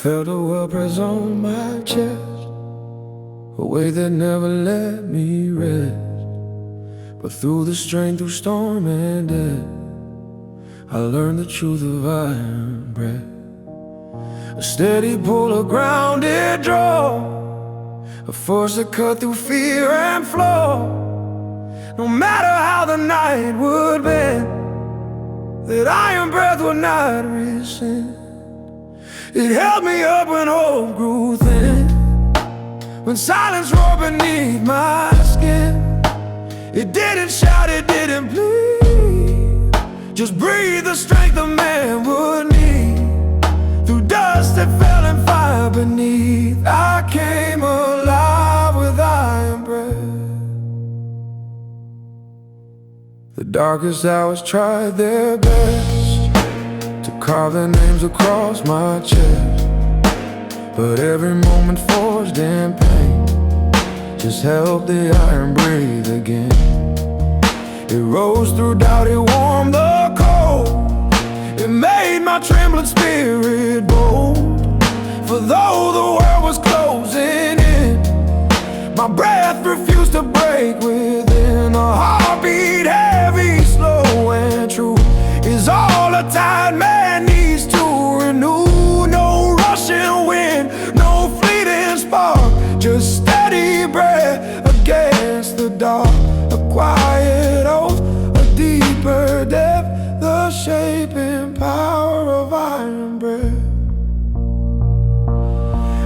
felt a world press on my chest, a weight that never let me rest. But through the strain, through storm and death, I learned the truth of iron breath. A steady pull, a grounded draw, a force that cut through fear and flaw. No matter how the night would bend, that iron breath would not rescind. It held me up when hope grew thin, when silence roared beneath my skin. It didn't shout, it didn't plead, just breathe the strength a man would need. Through dust that fell and fire beneath, I came alive with iron breath. The darkest hours tried their best to carve their names across my chest, but every moment forged in pain just helped the iron breathe again. It rose through doubt, it warmed the cold, it made my trembling spirit bold. For though the world was closing in, my breath refused to break within. A heartbeat heavy, slow and true, is all a tired man needs to renew. No rushing wind, no fleeting spark, just steady breath against the dark. A quiet oath, a deeper depth, the shaping power of iron breath.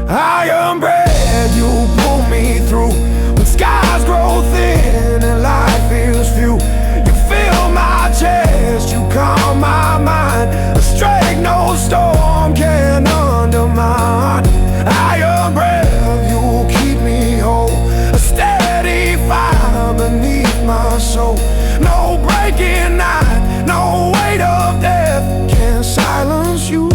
Iron breath, you pull me through when skies grow thin and life feels few. You fill my chest, you calm my mind, a strength no storm can undermine. Iron breath, you keep me whole, a steady fire beneath my soul. No breaking night, no weight of death can silence you.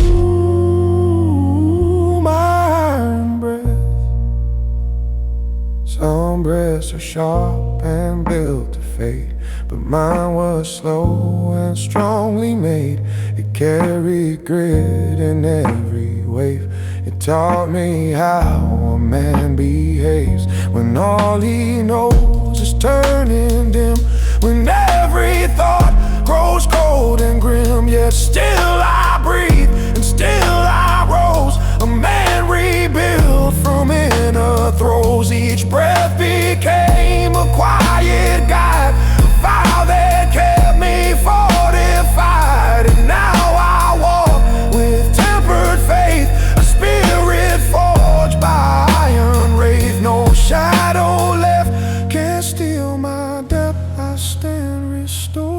Some breaths are sharp and built to fade, but mine was slow and strongly made. It carried grit in every wave. It taught me how a man behaves when all he knows is turning dim, when every thought grows cold and grim. Yet still I breathe and still I rose, a man rebuilt from inner throes. Each breath became a quiet guide, a vow that kept me fortified. And now I walk with tempered faith, a spirit forged by iron wraith. No shadow left can steal my depth, I stand restored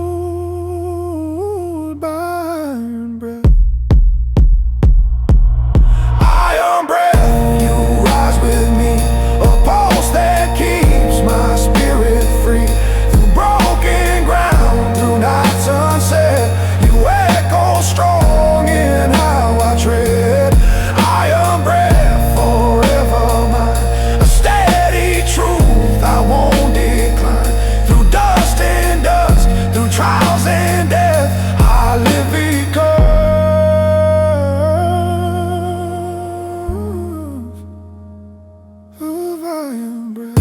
by iron breath. Iron breath, you rise with me, a pulse that keeps my spirit free. Through broken ground, through night sunset, you echo strong in how I tread. Iron breath, forever mine, a steady truth I won't decline. Through dust and dust, through trials and death, I live because of iron breath.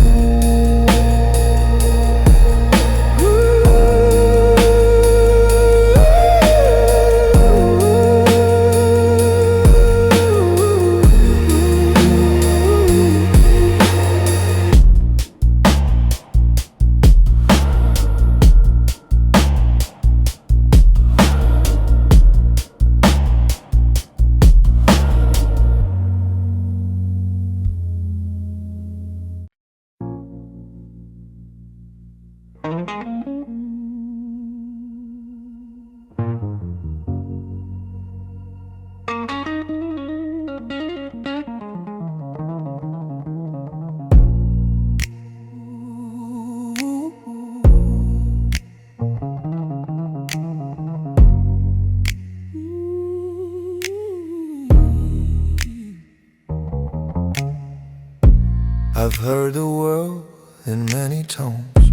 I've heard the world in many tones,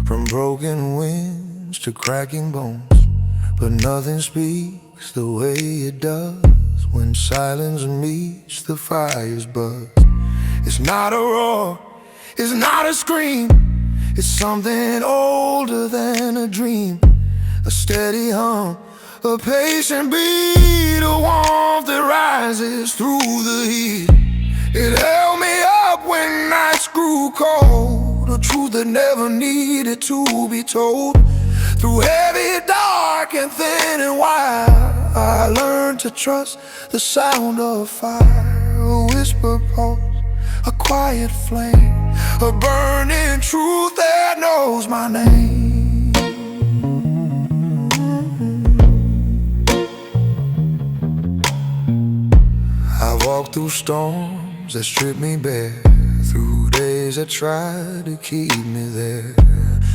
from broken winds to cracking bones, but nothing speaks the way it does when silence meets the fire's buzz. It's not a roar, it's not a scream, it's something older than a dream. A steady hum, a patient beat, a warmth that rises through the heat. It held me up when nights grew cold, a truth that never needed to be told. Through heavy, dark, and thin and wide, I learned to trust the sound of fire. A whispered pulse, a quiet flame, a burning truth that knows my name. I walked through storms that stripped me bare, through days that tried to keep me there.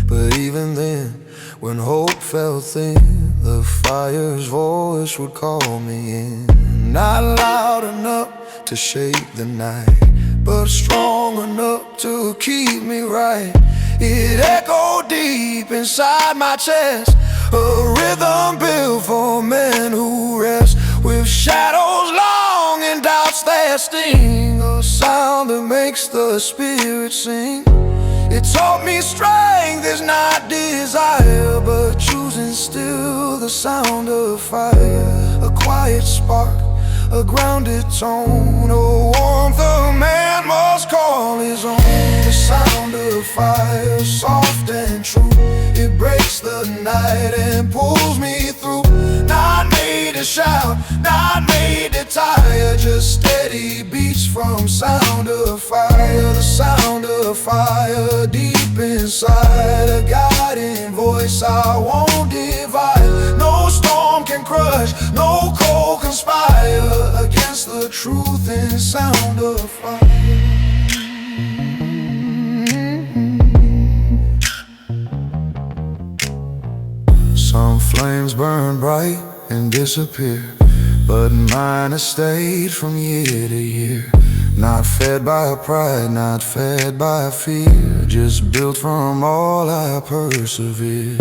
But even then, when hope felt thin, the fire's voice would call me in. Not loud enough to shake the night, but strong enough to keep me right. It echoed deep inside my chest, a rhythm built for men who rest, with shadows long and doubts that sting, a sound that makes the spirit sing. It taught me strength is not desire, but choosing still, the sound of fire. A quiet spark, a grounded tone, a warmth a man must call his own. The sound of fire, soft and true, it breaks the night and pulls me through. Not made to shout, not made to tire, just steady beats from sound of fire. The sound of fire deep inside, a guiding voice I won't divide. No storm can crush, no cold conspire against the truth and sound of fire. Some flames burn bright and disappear, but mine have stayed from year to year. Not fed by pride, not fed by fear, just built from all I persevere.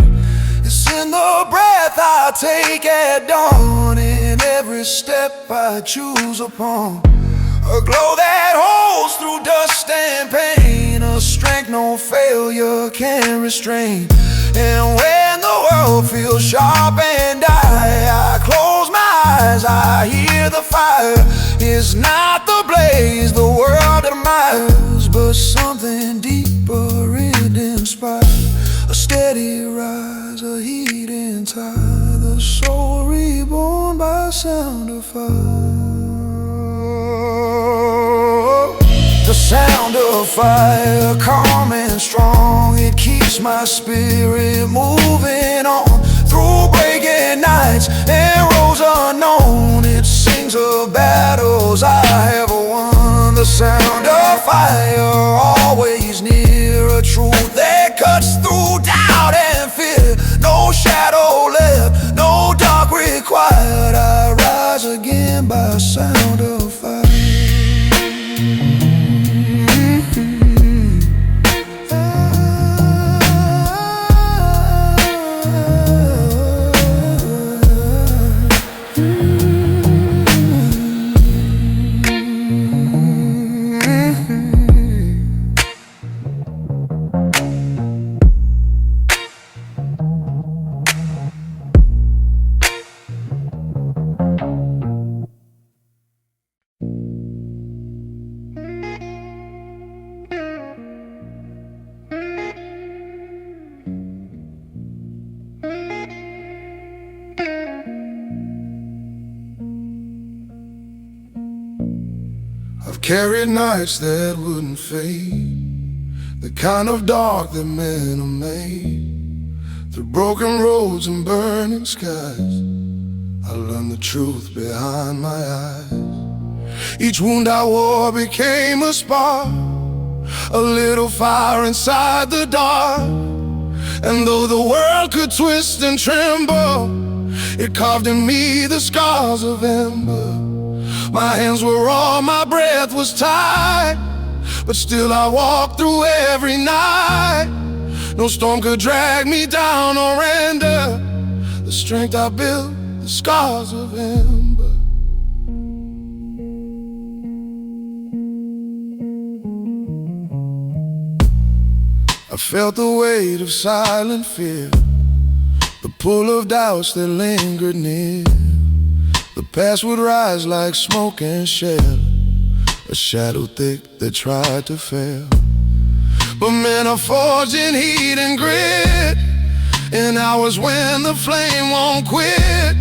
It's in the breath I take at dawn, in every step I choose upon. A glow that holds through dust and pain, a strength no failure can restrain. And when the world feels sharp and I close my eyes, I hear the fire. It's not the blaze the world admires, but something deeper it inspires. A steady rise, a heating tide, the soul reborn by sound of fire. The sound of fire, calm and strong, it keeps my spirit moving on. Through breaking nights and roads unknown, it sings of battles I have won. The sound of fire, always near, a truth that cuts through doubt and fear. No shadow left, no dark required, I rise again by sound of fire. I've carried nights that wouldn't fade, the kind of dark that men are made. Through broken roads and burning skies, I learned the truth behind my eyes. Each wound I wore became a spark, a little fire inside the dark. And though the world could twist and tremble, it carved in me the scars of ember. My hands were raw, my breath was tight, but still I walked through every night. No storm could drag me down or render the strength I built, the scars of ember. felt the weight of silent fear, the pull of doubts that lingered near. The past would rise like smoke and shell, a shadow thick that tried to fail. But men are forged in heat and grit, in hours when the flame won't quit.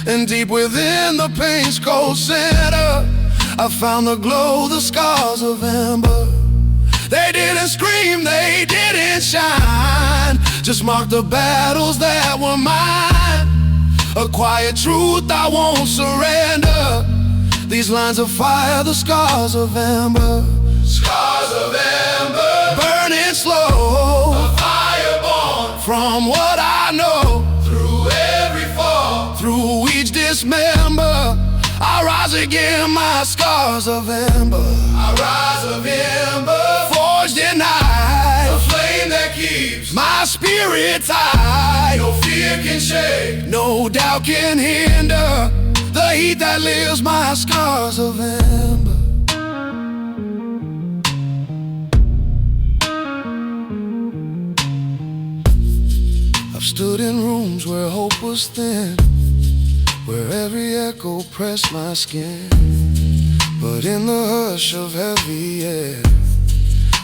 And deep within the pain's cold center, I found the glow, the scars of ember. They didn't scream, they didn't shine, just marked the battles that were mine. A quiet truth I won't surrender. These lines of fire, the scars of ember. Scars of ember, burning slow, a fire born from what I know. Through every fall, through each dismember, I rise again, my scars of ember. I rise of ember, forged in ice, a flame that keeps my spirit high. No fear can shake, no doubt can hinder the heat that lives, my scars of ember. I've stood in rooms where hope was thin, where every echo pressed my skin. But in the hush of heavy air,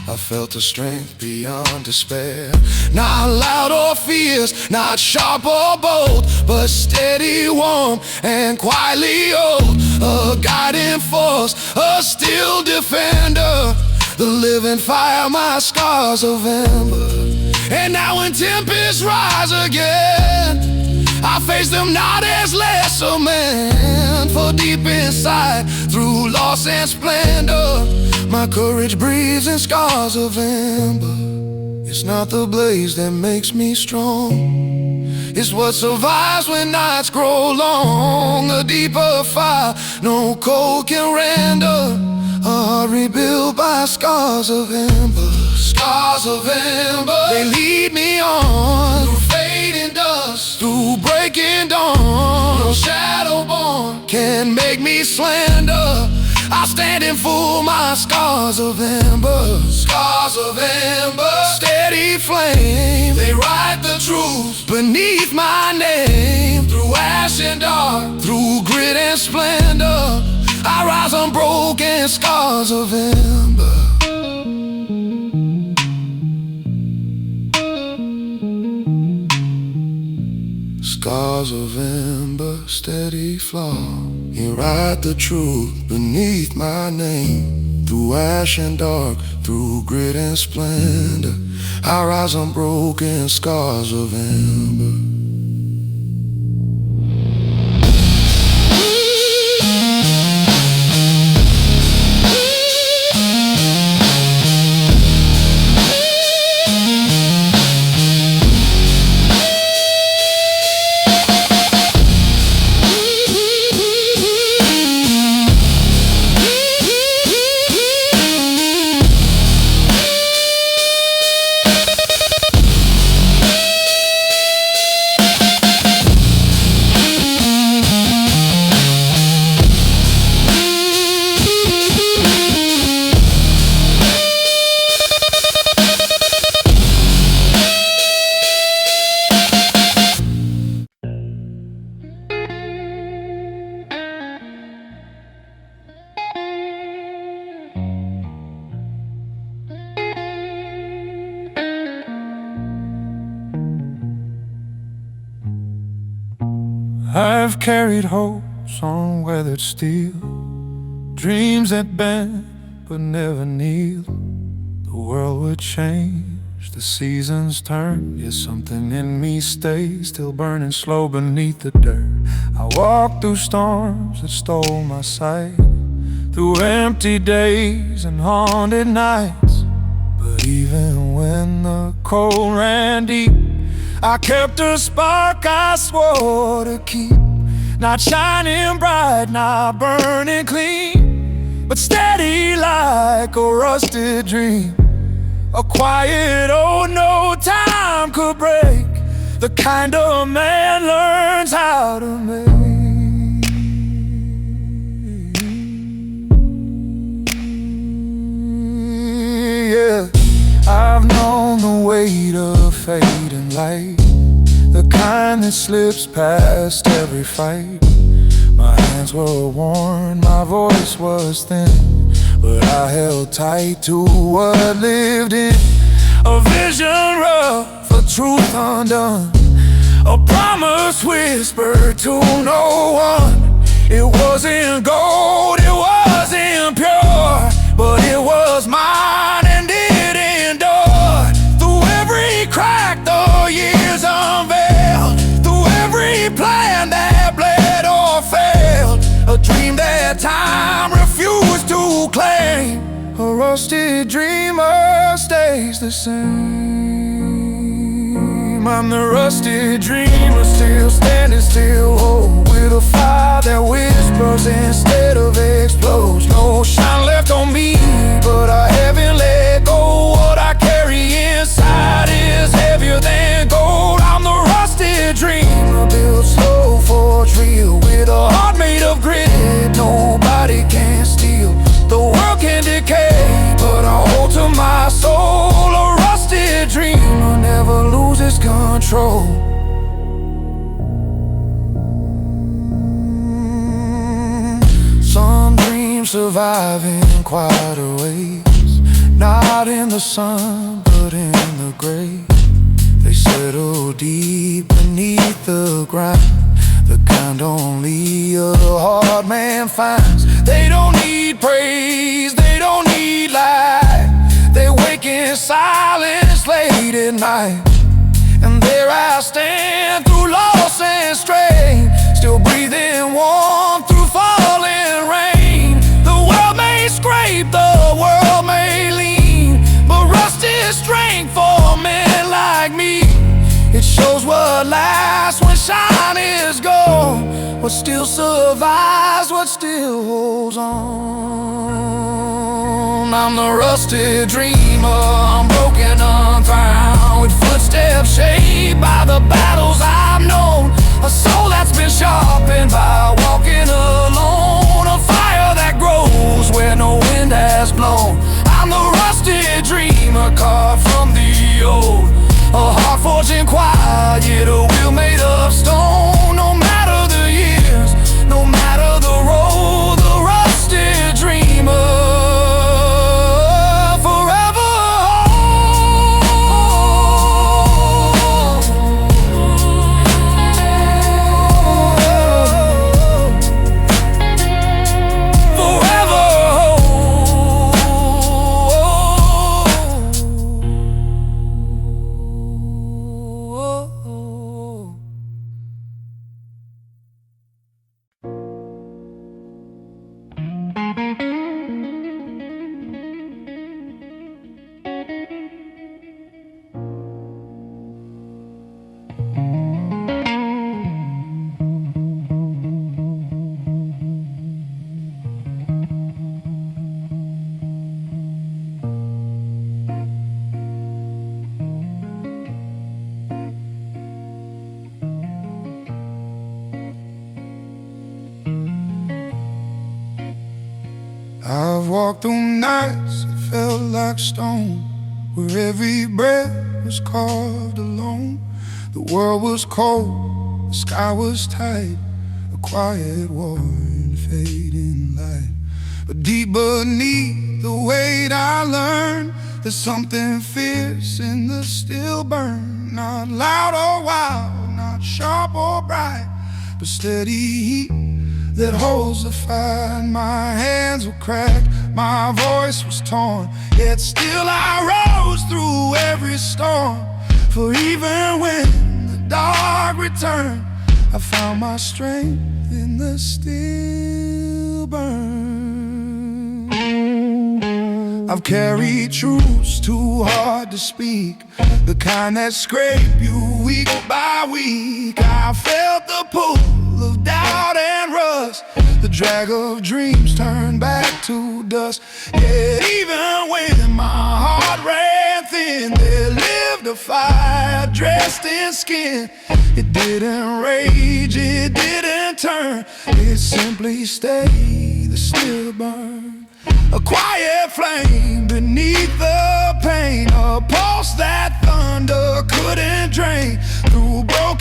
I felt a strength beyond despair. Not loud or fierce, not sharp or bold, but steady, warm, and quietly old. A guiding force, a still defender, the living fire, my scars of ember. And now when tempests rise again, I face them not as lesser men, for deep inside, through loss and splendor, my courage breathes in scars of ember. It's not the blaze that makes me strong, it's what survives when nights grow long. A deeper fire no cold can render, a heart rebuilt by scars of ember. Scars of ember, they lead me on, through fading dust, through breaking dawn. No shadow born can make me slender, I stand in full, my scars of ember. Scars of ember, steady flame, they write the truth beneath my name. Through ash and dark, through grit and splendor, I rise unbroken, scars of ember. Scars of ember, steady flaw, you write the truth beneath my name. Through ash and dark, through grit and splendor, I rise unbroken, scars of ember. I've carried hopes on weathered steel, dreams that bend but never kneel. The world would change, the seasons turn, yet something in me stays, still burning slow beneath the dirt. I walked through storms that stole my sight, through empty days and haunted nights. But even when the cold ran deep, I kept a spark I swore to keep. Not shining bright, not burning clean, but steady like a rusted dream. A quiet old no time could break, the kind of man learns how to make. Yeah, I've known the way weight of fading light, the kind that slips past every fight. My hands were worn, my voice was thin, but I held tight to what lived in. A vision rough, a truth undone, a promise whispered to no one. It wasn't gold, it wasn't pure, but it was mine and it endured. Through every crack the years unveiled, through every plan that bled or failed, a dream that time refused to claim. A rusted dreamer stays the same. I'm the rusted dreamer, still standing still, oh, with a fire that whispers instead of explodes. No shine left on me, but I haven't let go. What I carry inside is heavier than gold. I'm the rusted dreamer, built slow, forged real, with a heart made of grit nobody can steal. The world can decay, but I hold to my soul. A rusted dreamer never loses control. Some dreams survive in quieter ways, not in the sun, but in the grave. They settle deep beneath the ground, the kind only a hard man finds. They don't need praise, they don't need light. They wake in silence late at night, and there I stand through loss and strain, still breathing warm through falling rain. The world may scrape, the world may lean, but rusted strength for men like me. It shows what lasts when shine is gone, what still survives, what still holds on. I'm the rusted dreamer, I'm broken, unfound, with footsteps shaped by the battles I've known. A soul that's been sharpened by walking alone, a fire that grows where no wind has blown. I'm the rusted dreamer, carved from the old, a heart forged in quiet, yet a will made of stone. No matter the years, no matter the road, the rusted dreamer forever I've walked through nights that felt like stone, where every breath was carved alone. The world was cold, the sky was tight, a quiet war and fading light. But deep beneath the weight I learned, there's something fierce in the still burn. Not loud or wild, not sharp or bright, but steady heat that holds the fire. My hands were cracked, my voice was torn, yet still I rose through every storm. For even when the dark returned, I found my strength in the still burn. I've carried truths too hard to speak, the kind that scrape you week by week. I felt the pull of doubt and rust, the drag of dreams turned back to dust. Yet even when my heart ran thin, there lived a fire dressed in skin. It didn't rage, it didn't turn, it simply stayed, the still burn. A quiet flame beneath the pain, a pulse that thundered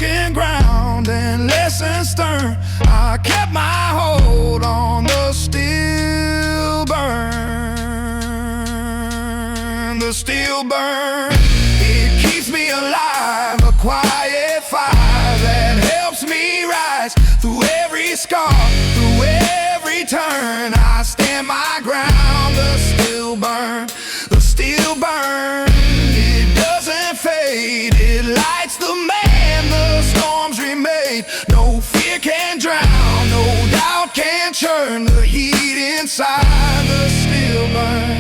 broken ground and lessons stern, I kept my hold on the still burn. The still burn, it keeps me alive, a quiet fire that helps me rise through every scar, through every turn. I stand my ground, the still burn, the still burn. It doesn't fade, it lights the man the storms remade. No fear can drown, no doubt can churn the heat inside, the still burn.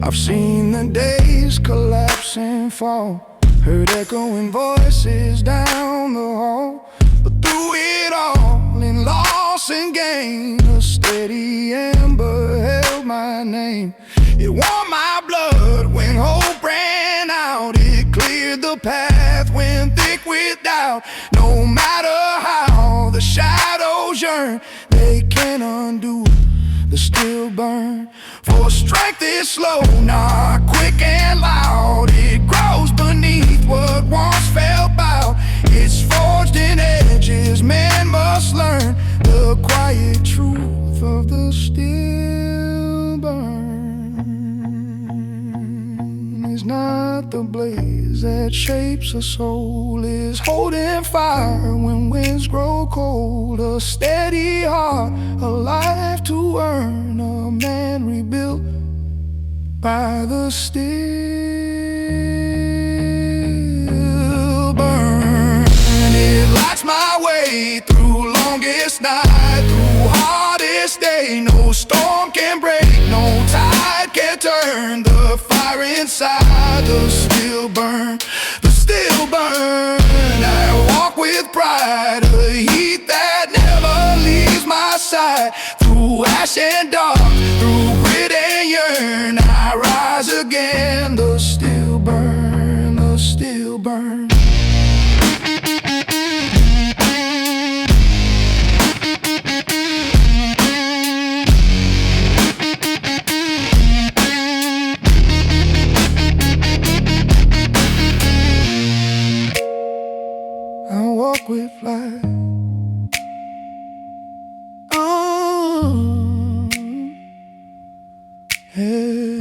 I've seen the days collapse and fall, heard echoing voices down the hall. But through it all, in loss and gain, a steady ember held my name. It warmed my blood when hope ran out. It cleared the path when thick with doubt. No matter how the shadows yearn, they can't undo the still burn. For strength is slow, not quick and loud. It grows beneath what once felt bowed. It's forged in edges men must learn. The quiet truth of the still burn is not the blaze that shapes a soul, is holding fire when winds grow cold. A steady heart, a life to earn, a man rebuilt by the still burn. It lights my way through longest night, through hardest day. No storm can break, no tide can turn the fire inside, the still burn, the still burn. I walk with pride, a heat that never leaves my side. Through ash and dark, through grit and yearn, I rise again, the still burn, the still burn. I walk with light. Hey,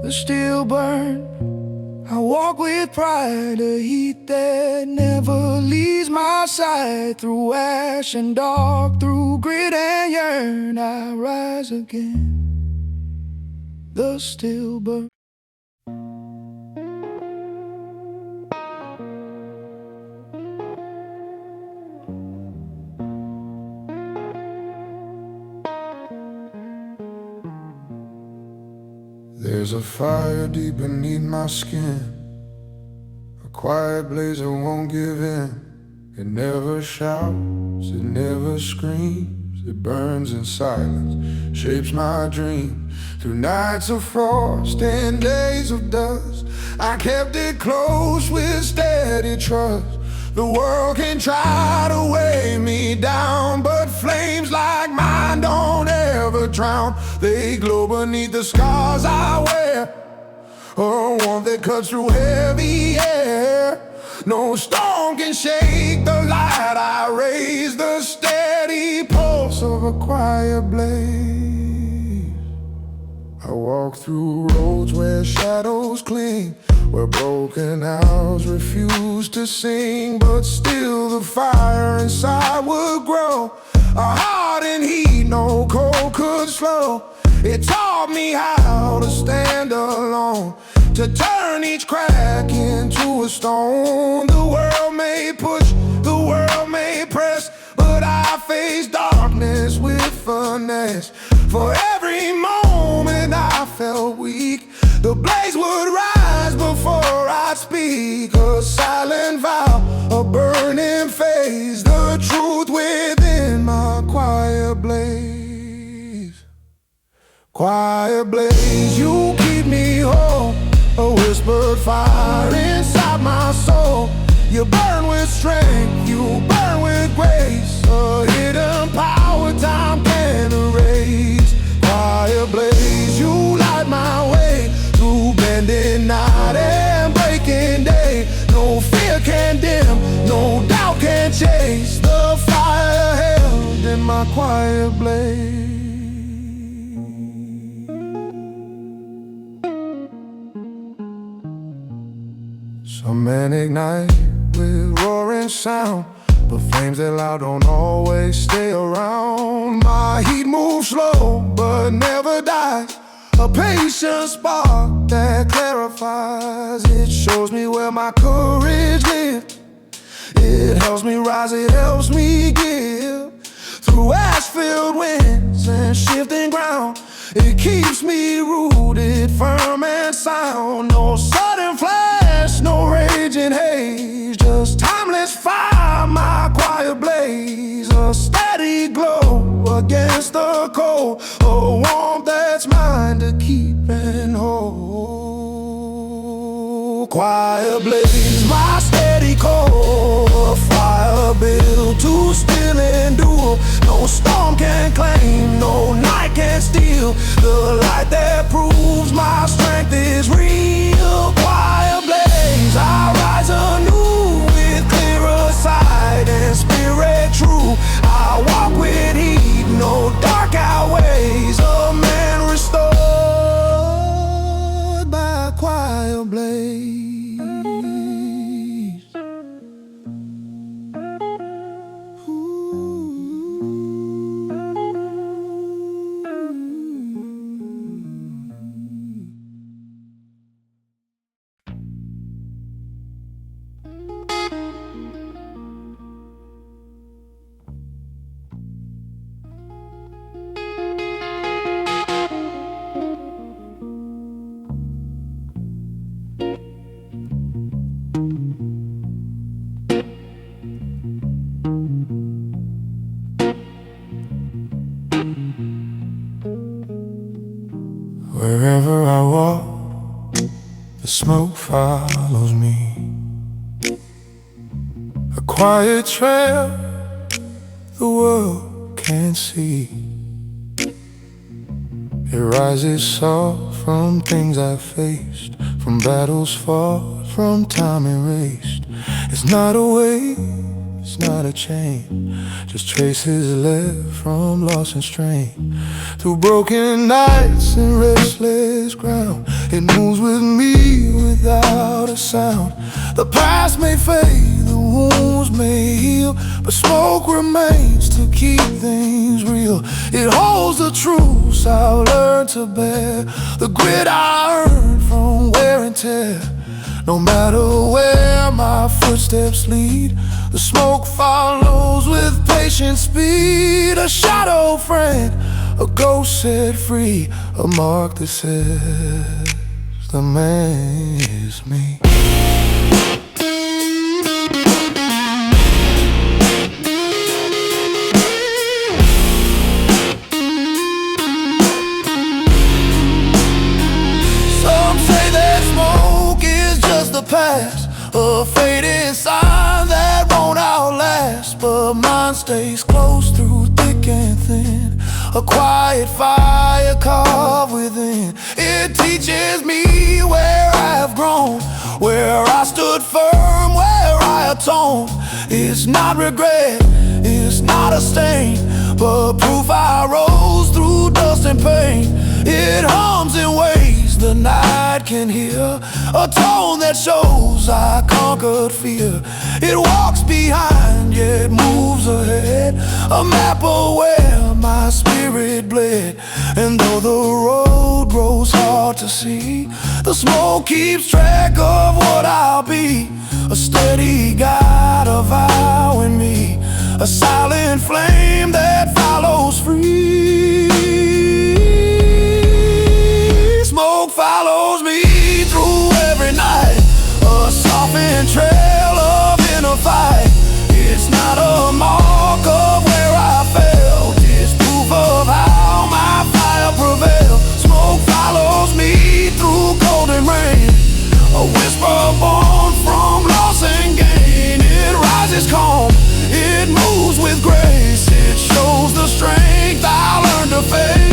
the still burn. I walk with pride, a heat that never leaves my side. Through ash and dark, through grit and yearn, I rise again, the still burn. There's a fire deep beneath my skin, a quiet blaze that won't give in. It never shouts, it never screams, it burns in silence, shapes my dream. Through nights of frost and days of dust, I kept it close with steady trust. The world can try to weigh me down, but flames like mine don't ever drown. They glow beneath the scars I wear, a warmth that cuts through heavy air. No storm can shake the light I raise, the steady pulse of a quiet blaze. I walk through roads where shadows cling, where broken arrows refuse to sing. But still the fire inside would grow, a heart in heat no cold could slow. It taught me how to stand alone, to turn each crack into a stone. The world may push, the world may press, but I face darkness with finesse. For every moment I felt weak, the blaze would rise before I'd speak. A silent vow, a burning phase, the truth within my quiet blaze. Quiet blaze, you keep me whole, a whispered fire inside my soul. You burn with strength, you burn with grace, a hidden power time can erase. Quiet blaze, you light my way through bending quiet blaze. Some men ignite with roaring sound, but flames that loud don't always stay around. My heat moves slow, but never dies. A patient spark that clarifies. It shows me where my courage lives. It helps me rise, it helps me give. Through ash-filled winds and shifting ground, it keeps me rooted, firm and sound. No sudden flash, no raging haze, just timeless fire, my quiet blaze. A steady glow against the cold, a warmth that's mine to keep and hold. Quiet blaze, my steady core, a fire built to still endure. No storm can claim, no night can steal the light that proves my strength is real. Quiet blaze, I rise anew with clearer sight and spirit true. I walk with heat, no dark outweighs a man restored by a quiet blaze. Wherever I walk, the smoke follows me. A quiet trail the world can't see. It rises soft from things I've faced, from battles fought, from time erased. It's not a wave, it's not a chain, just traces left from loss and strain. Through broken nights and restless ground, it moves with me without a sound. The past may fade, the wounds may heal, but smoke remains to keep things real. It holds the truths I've learned to bear, the grit I earned from wear and tear. No matter where my footsteps lead, the smoke follows with patient speed. A shadow friend, a ghost set free, a mark that says the man is me. Some say that smoke is just the past, a fading sign that won't outlast. But mine stays close through thick and thin, a quiet fire carved within. It teaches me where I have grown, where I stood firm, where I atoned. It's not regret, it's not a stain, but proof I rose through dust and pain. It hums in ways the night can hear, a tone that shows I conquered fear. It walks behind yet moves ahead, a map of where my spirit bled. And though the road grows hard to see, the smoke keeps track of what I'll be. A steady guide, a vow in me, a silent flame that follows free. Smoke follows me through every night, a softened trail of inner fight. It's not a mark of where I failed, it's proof of how my fire prevailed. Smoke follows me through cold and rain, a whisper born from loss and gain. It rises calm, it moves with grace, it shows the strength I learned to face.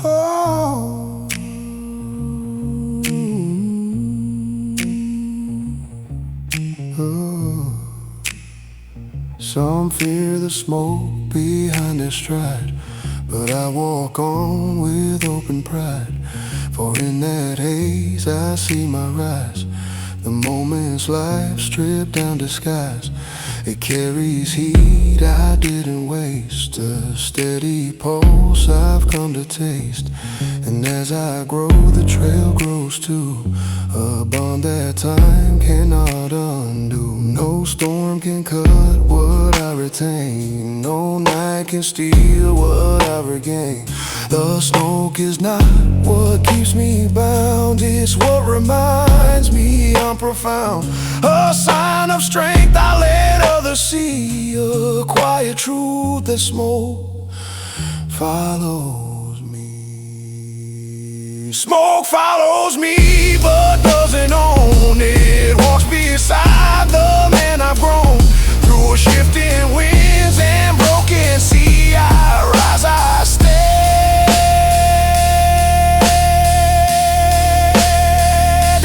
Oh, Oh. Some fear the smoke behind their stride, but I walk on with open pride. For in that haze I see my rise, the moment's life stripped down disguise. It carries heat I didn't waste, a steady pulse I've come to taste. And as I grow, the trail grows too, a bond that time cannot undo. No storm can cut what I retain, no night can steal what I regain. The smoke is not what keeps me bound, it's what reminds me I'm profound. A sign of strength I let others see, a quiet truth that smoke follows me. Smoke follows me but doesn't own it, walks beside the man I've grown. Through shifting winds and broken sea, I rise, I stand.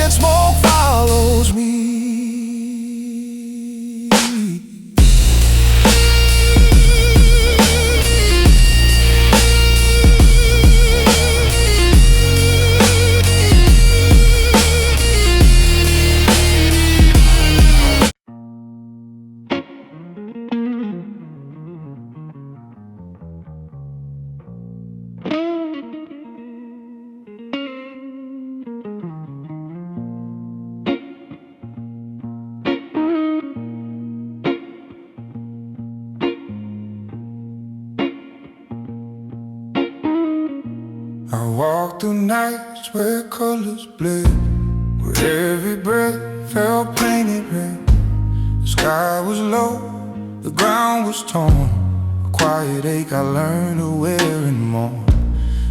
And smoke follows me. I walk through nights where colors bled, where every breath felt painted red. The sky was low, the ground was torn, a quiet ache I learned to wear and mourn.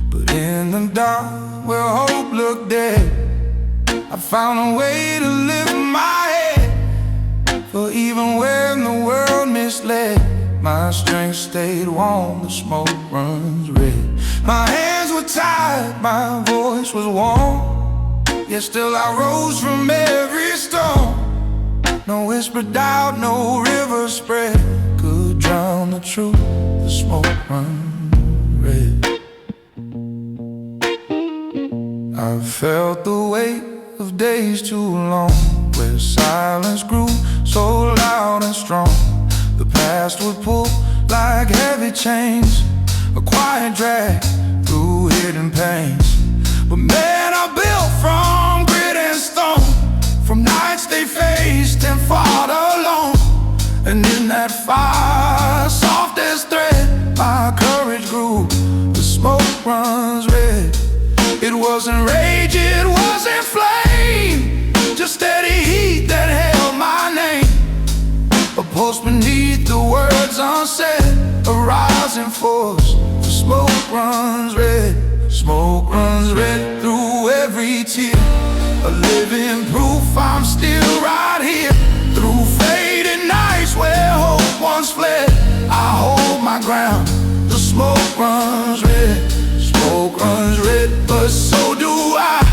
But in the dark, where hope looked dead, I found a way to lift my head. For even when the world misled, my strength stayed warm, the smoke runs red. My hands were tied, my voice was warm, yet still I rose from every storm. No whisper doubt, no river spread could drown the truth, the smoke runs red. I've felt the weight of days too long, where silence grew so loud and strong. The past would pull like heavy chains, a quiet drag through hidden pains. But man, I built from grit and stone, from nights they faced and fought alone. And in that fire, soft as thread, my courage grew, the smoke runs red. It wasn't rage, it wasn't flame, just steady heat that held my name. A pulse beneath the words unsaid, a rising force, the smoke runs red. Smoke runs red through every tear, a living proof I'm still right here. Through faded nights where hope once fled, I hold my ground, the smoke runs red. Smoke runs red, but so do I.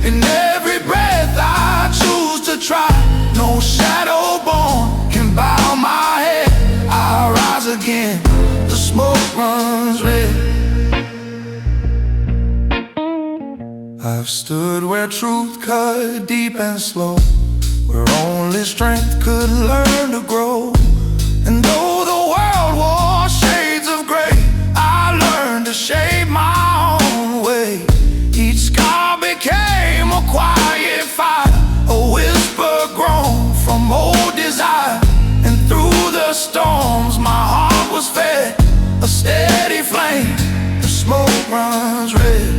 In every breath I choose to try, no shadow born can bow my head. I rise again, the smoke runs red. I've stood where truth cut deep and slow, where only strength could learn to grow. And though the world wore shades of gray, I learned to shape my own way. Each scar became a quiet fire, a whisper grown from old desire. And through the storms my heart was fed, a steady flame, the smoke runs red.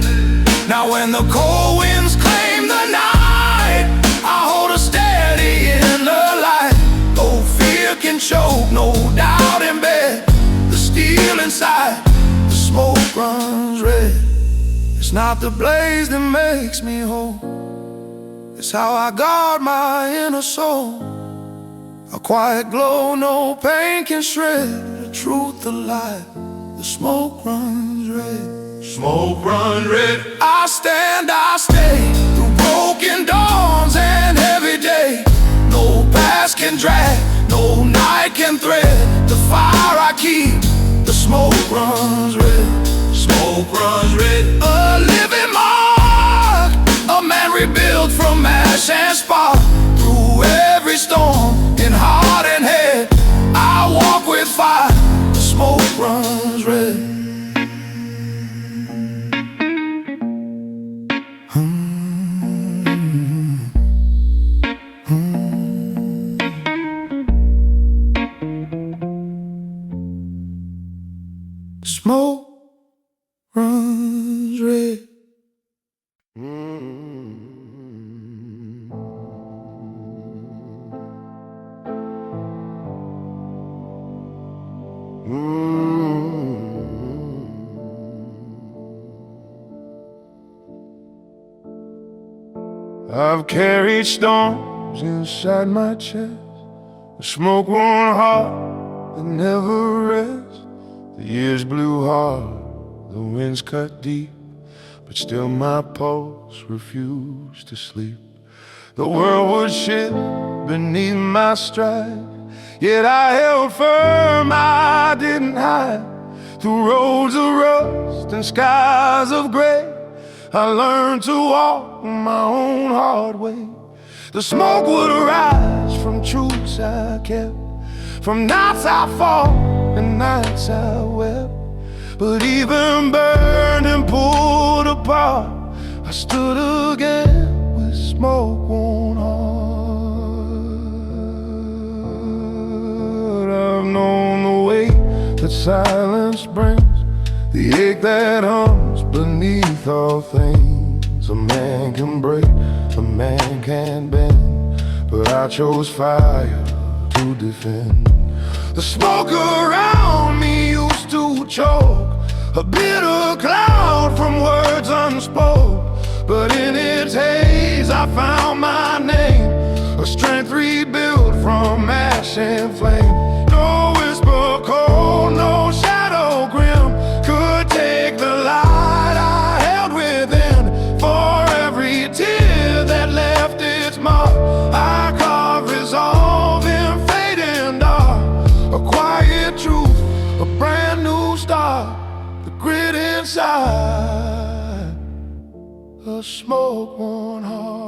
Now when the cold winds claim the night, I hold her steady in the light. Though fear can choke, no doubt embed the steel inside, the smoke runs red. It's not the blaze that makes me whole, it's how I guard my inner soul. A quiet glow no pain can shred, the truth alive, the smoke runs red. Smoke run red. I stand, I stay, through broken dawns and heavy day. No path grass can drag, no night can thread the fire I keep. The smoke runs red, smoke runs red. A living mark, a man rebuilt from ash and spark. Through every storm, in heart and head, I walk with fire. The smoke runs red. Smoke runs red. I've carried storms inside my chest. The smoke won't heart that never rests. The years blew hard, the winds cut deep, but still my pulse refused to sleep. The world would shift beneath my stride, yet I held firm, I didn't hide. Through roads of rust and skies of gray, I learned to walk my own hard way. The smoke would arise from truths I kept, from nights I fought and nights I wept. But even burned and pulled apart, I stood again with smoke on heart. I've known the weight that silence brings, the ache that hums beneath all things. A man can break, a man can bend, but I chose fire to defend. The smoke around me used to choke, a bitter cloud from words unspoke. But in its haze I found my name, a strength rebuilt from ash and flame. No whisper cold, no shadow grim could take the light I held within. For every tear that left its mark, I carved resolve in fading dark. A quiet truth, a brand new start, the grit inside, a smoke worn heart.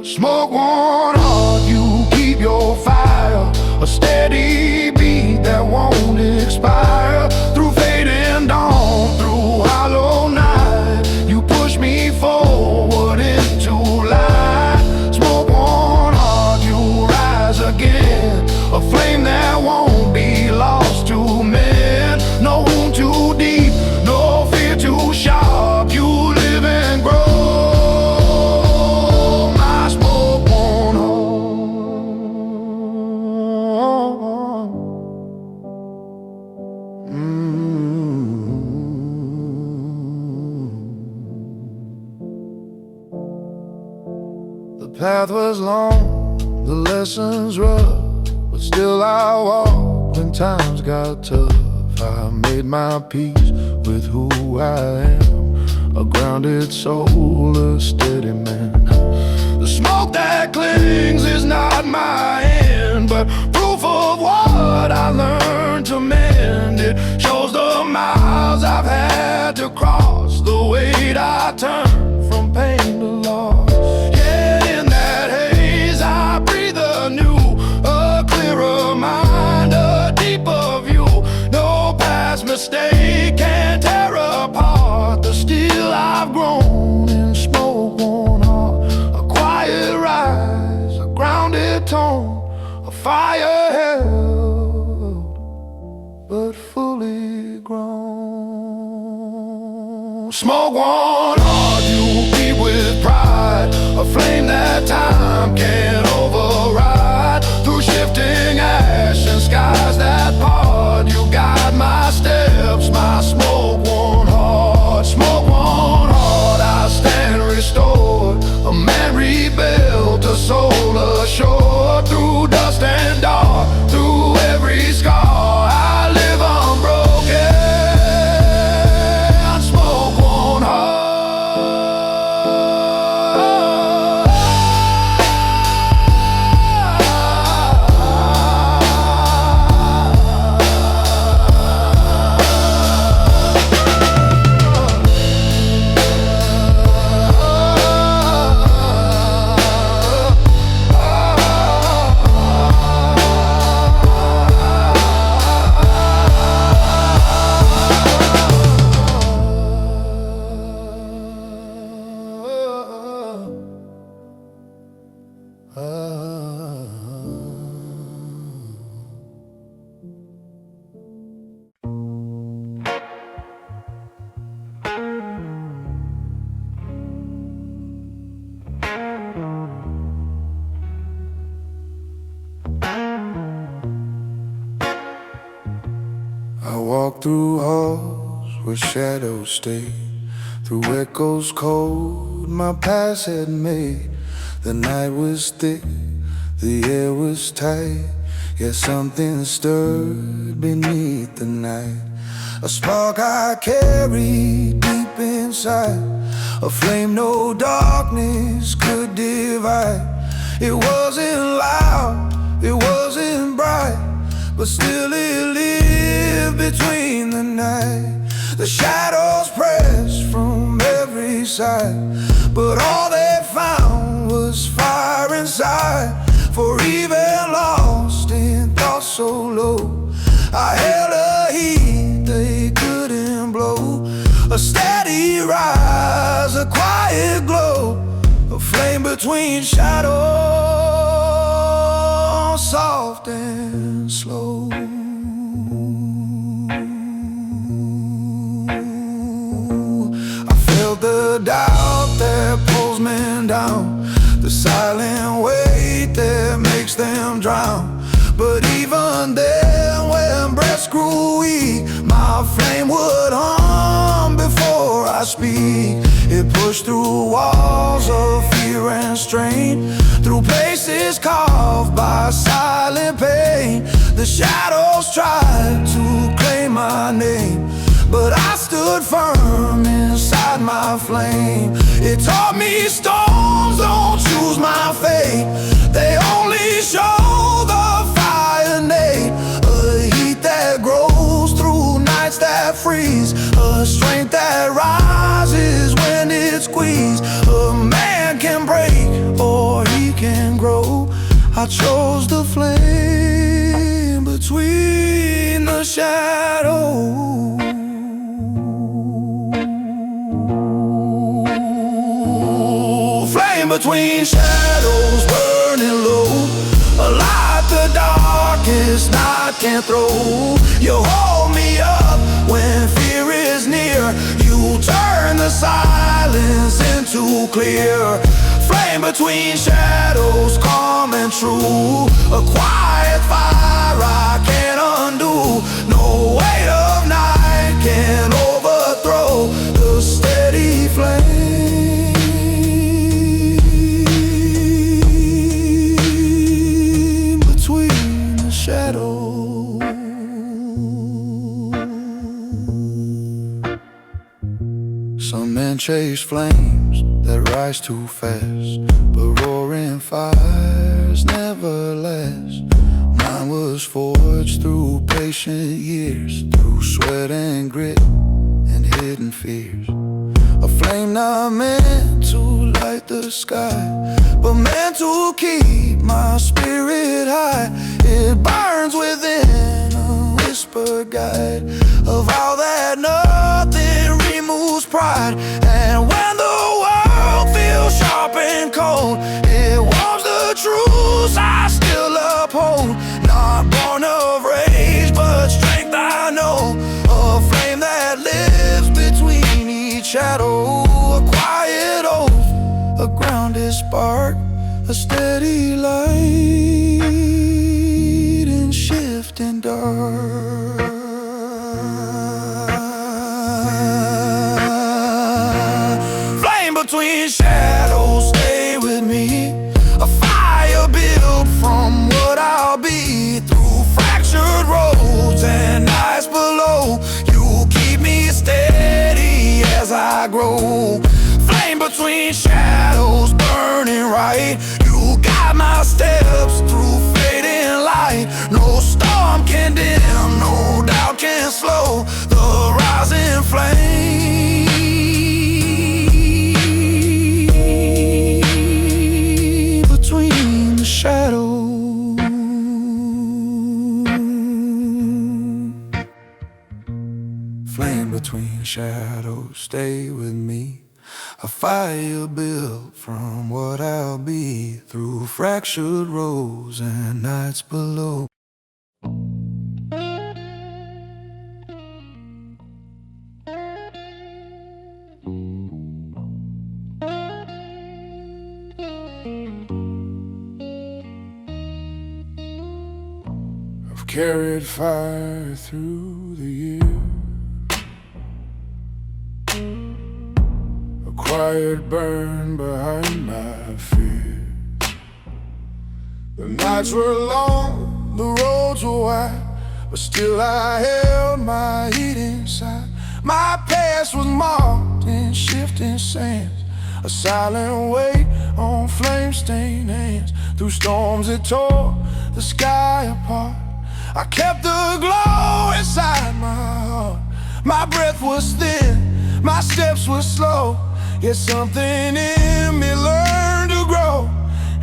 Smoke worn heart, you keep your fire, a steady beat that won't expire. Through fading dawn, through hollow night, you push me forward into light. Smoke worn heart, you rise again, a flame that won't be lost to men. No wound too deep, no fear too sharp, you live and grow. My smoke won't hold. The path was long, the lessons rough, but still I walk when times got tough. I made my peace with who I am, a grounded soul, a steady man. The smoke that clings is not my end, but proof of what I learned to mend. It shows the miles I've had to cross, the weight I turned from pain to loss. Yeah, in that haze I breathe anew, a clearer mind, a deeper view. No past mistake can tear apart the steel I've grown in smoke worn heart. A quiet rise, a grounded tone, a fire held but fully grown. Smoke worn heart, you keep with pride, a flame that time can't override. Through shifting ash and skies that part, you guide my steps, my smoke worn heart. Smoke worn heart, I stand restored, a man rebuilt, a soul assured. Through dust and dark, through every scar, I live unbroken. Smoke worn heart. I walk through halls where shadows stay, through echoes cold my past had made. The night was thick, the air was tight, yet something stirred beneath the night. A spark I carried deep inside, a flame no darkness could divide. It wasn't loud, it wasn't bright, but still it lived between the night. The shadows pressed from every side, but all they found was fire inside. For even lost in thoughts so low, I held a heat they couldn't blow. A steady rise, a quiet glow, a flame between shadows, soft and slow. I felt the doubt that pulls men down, the silent weight that makes them drown. But even then, when breaths grew weak, my flame would hum before I speak. It pushed through walls of fear and strain, through places carved by silent pain. The shadows tried to claim my name, but I stood firm inside my flame. It taught me storms don't choose my fate, they only show the fire innate. A heat that grows through nights that freeze, a strength that rises when it's squeezed. A man can break or he can grow. I chose the flame between the shadows. Flame between shadows, burning low, a light the darkest night can't throw. You hold me up when fear is near, you turn the silence into clear. Flame between shadows, calm and true, a quiet fire I can't undo. No weight of night can overthrow the steady flame between the shadows. Some men chase flames that rise too fast, but roaring fires never last. Mine was forged through patient years, through sweat and grit and hidden fears. A flame not meant to light the sky, but meant to keep my spirit high. It burns within, a whisper guide of how that nothing removes pride. And when the world feels sharp and cold, it warms the truths I still uphold. Not born of rage, but strength I know, a flame that lives between each shadow. A quiet oath, a grounded spark, a steady light in shifting dark. Flame between shadows, stay with me, a fire built from what I'll be. Through fractured roads and nights below, you keep me steady as I grow. Flame between shadows, burning right, you guide my steps through fading light. No storm can dim, no doubt can slow the rising flame between the shadows. Flame between shadows, stay with me, A fire built from what I'll be, through fractured roads and nights below. I've carried fire through the years, a quiet burn behind my fear. The nights were long, the roads were wide, but still I held my heat inside. My past was marked in shifting sands, a silent weight on flame-stained hands. Through storms that tore the sky apart, I kept the glow inside my heart. My breath was thin, my steps were slow, yet something in me learned to grow.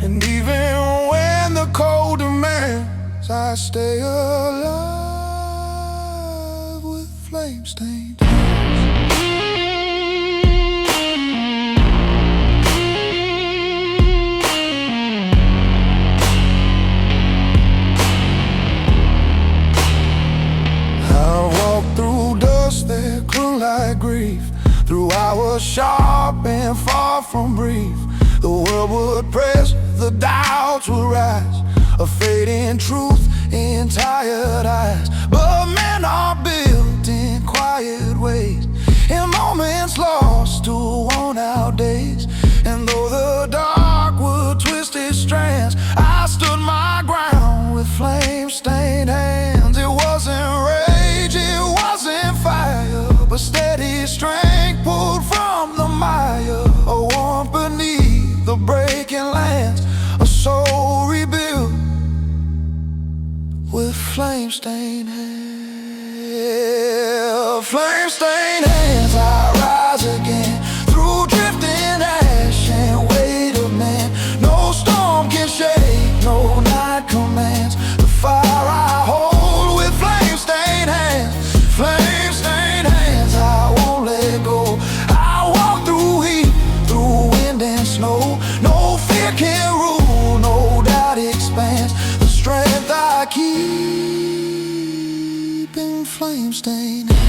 And even when the cold demands, I stay alive with flame-stained hands. That clung like grief, through hours sharp and far from brief. The world would press, the doubts would rise, a fading truth in tired eyes. But men are built in quiet ways, in moments lost to worn-out days. And though the dark would twist its strands, I stood my ground with flame-stained hands. It wasn't rage, it wasn't fire, but steady strength pulled from the mire. A warmth beneath the breaking lands, a soul rebuilt with flame-stained hands. Flame-stained hands, I rise again, through drifting ash and weight of man. No storm can shake, no night commands the fire I hold with flame-stained hands. Flame-stained hands, I won't let go. I walk through heat, through wind and snow. No fear can rule, no doubt expands the strength I keep in flame-stained hands.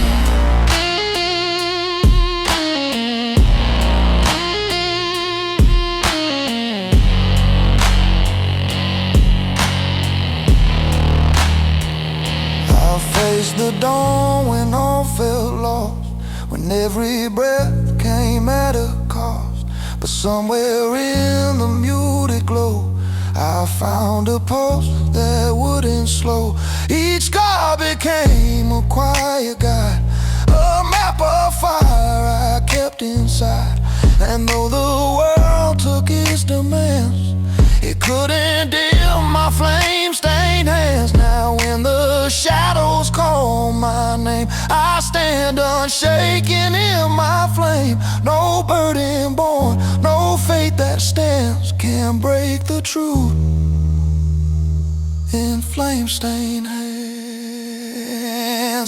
Faced the dawn when all felt lost, when every breath came at a cost. But somewhere in the muted glow, I found a pulse that wouldn't slow. Each scar became a quiet guide, a map of fire I kept inside. And though the world took its demands, it couldn't dim my flame-stained hands. Now when the shadows call my name, I stand unshaken in my flame. No burden born, no fate that stands can break the truth in flame-stained hands.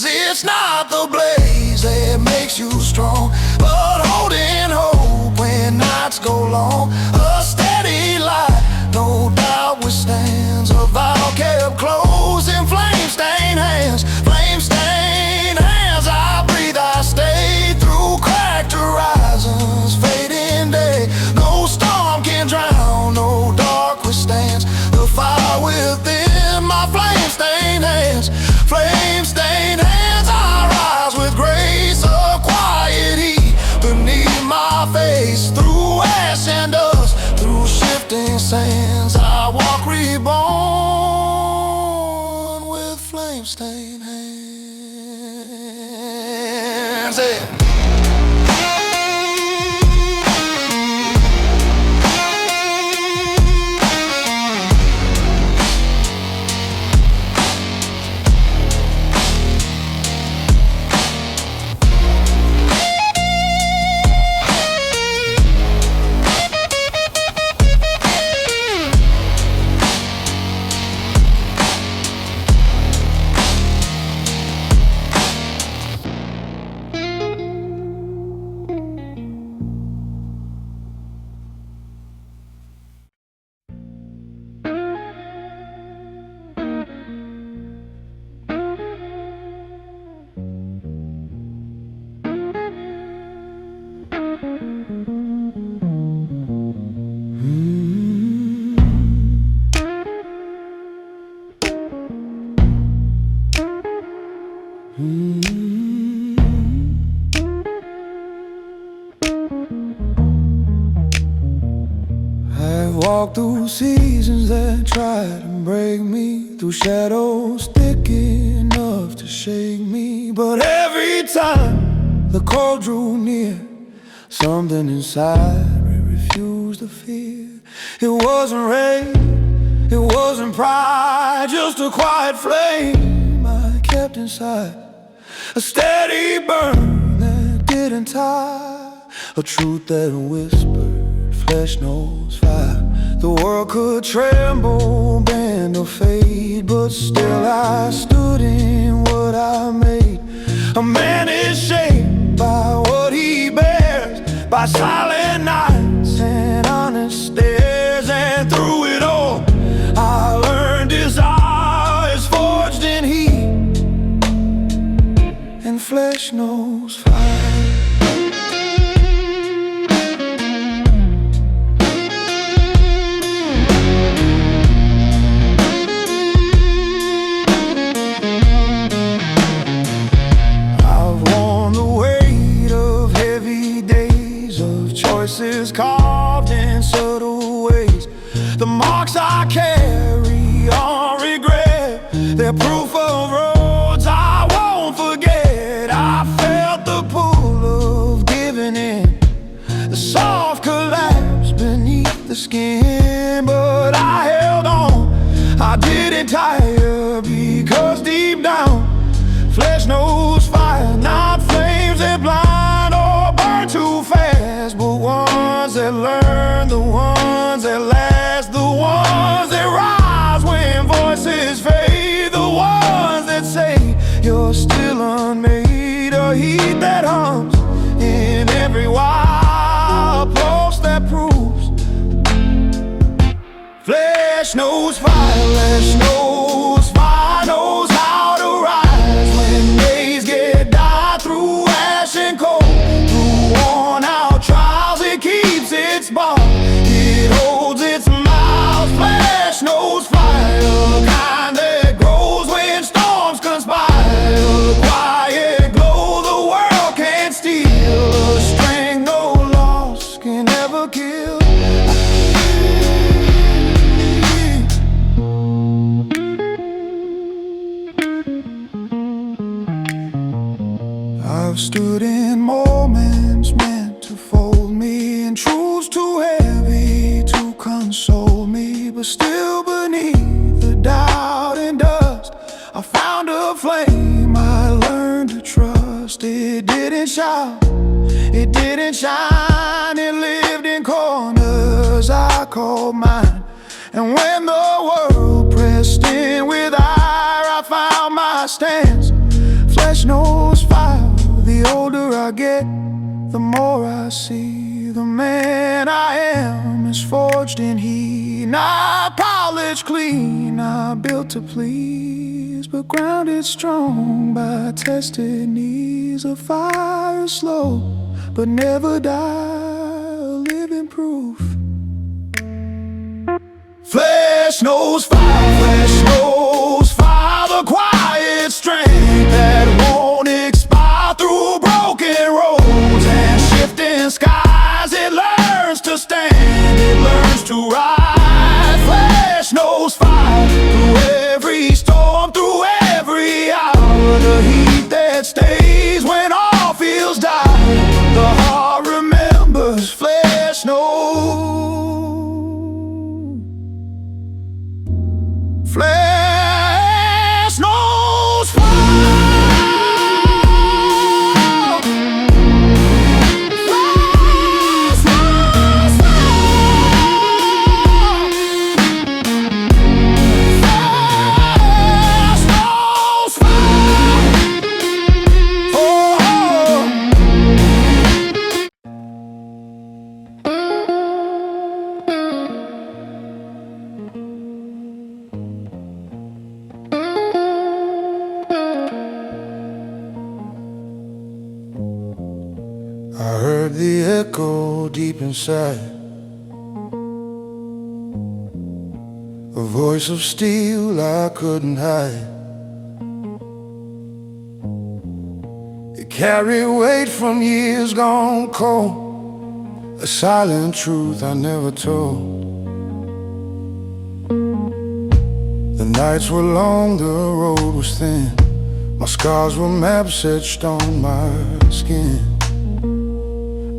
It's not the blaze that makes you strong, but holding hope when nights go long. A steady light, no doubt withstands, a vow kept close in flame-stained hands. Flame-stained hands, I breathe, I stay through cracked horizons, fading day. No storm can drown, no dark withstands the fire within my flame-stained hands. Flame-stained hands, I rise with grace, a quiet heat beneath my face. Through ash and dust, through shifting sands, I walk reborn with flame-stained hands. Yeah. walked through seasons that tried to break me, through shadows thick enough to shake me. But every time the cold drew near, something inside refused to fear. It wasn't rain, it wasn't pride, just a quiet flame I kept inside, a steady burn that didn't tie, a truth that whispered, flesh knows fire. The world could tremble, bend or fade, but still I stood in what I made. A man is shaped by what he bears, by silent nights and honest stares. And through it all I learned desire is forged in heat, and flesh knows fire. Choices carved in subtle ways, the marks I carry on regret, they're proof of roads I won't forget. I felt the pull of giving in, the soft collapse beneath the skin, but I held on, I didn't tire, because deep down flesh knows fire. Not flames that blind or burn too fast, but ones that learn, the ones that last, the ones that rise when voices fade, the ones that say you're still unmade, a heat that hums in every wild pulse that proves flesh knows fire, flesh knows fire, knows how to rise when days get dark, through ash and cold, through worn out trials. It keeps its bar, it holds its mouth. Flesh knows fire, the kind that grows when storms conspire, a quiet glow the world can't steal, a strength no loss can ever kill. I've stood in moments meant to fold me, and truths too heavy to console me, but still beneath the doubt and dust I found a flame I learned to trust. It didn't shout, it didn't shine, it lived in corners I called mine. And when the world pressed in with ire, I found my stance. Flesh knows fire, the older I get, the more I see the man I am is forged in heat. Not polished clean, not built to please, but grounded strong by tested knees. A fire slow, but never die, a living proof. Flesh knows fire, flesh knows fire, the quiet strength that won't expire, through broken roads and shifting skies. It learns to stand, it learns to ride. Flesh knows fire, through every storm, through every hour, the heat that stays when all feels dire. The heart remembers, flesh knows. Flesh knows fire. Flesh knows I heard the echo deep inside, a voice of steel I couldn't hide. It carried weight from years gone cold, a silent truth I never told. nights were long, the road was thin. My scars were maps etched on my skin.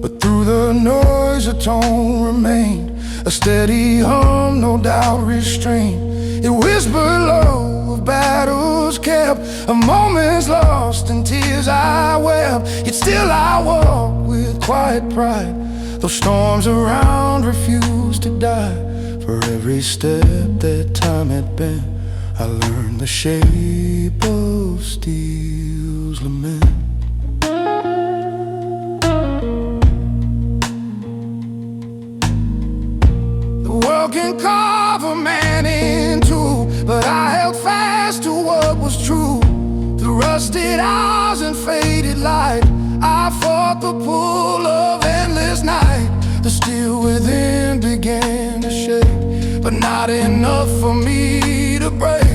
But through the noise a tone remained, a steady hum, no doubt restrained. It whispered low of battles kept, of moments lost and tears I wept. Yet still I walk with quiet pride, though storms around refuse to die. For every step that time had bent, I learned the shape of steel's lament. The world can carve a man in two, but I held fast to what was true. Through rusted hours and faded light, I fought the pull of endless night. The steel within began to shake, but not enough for me to break.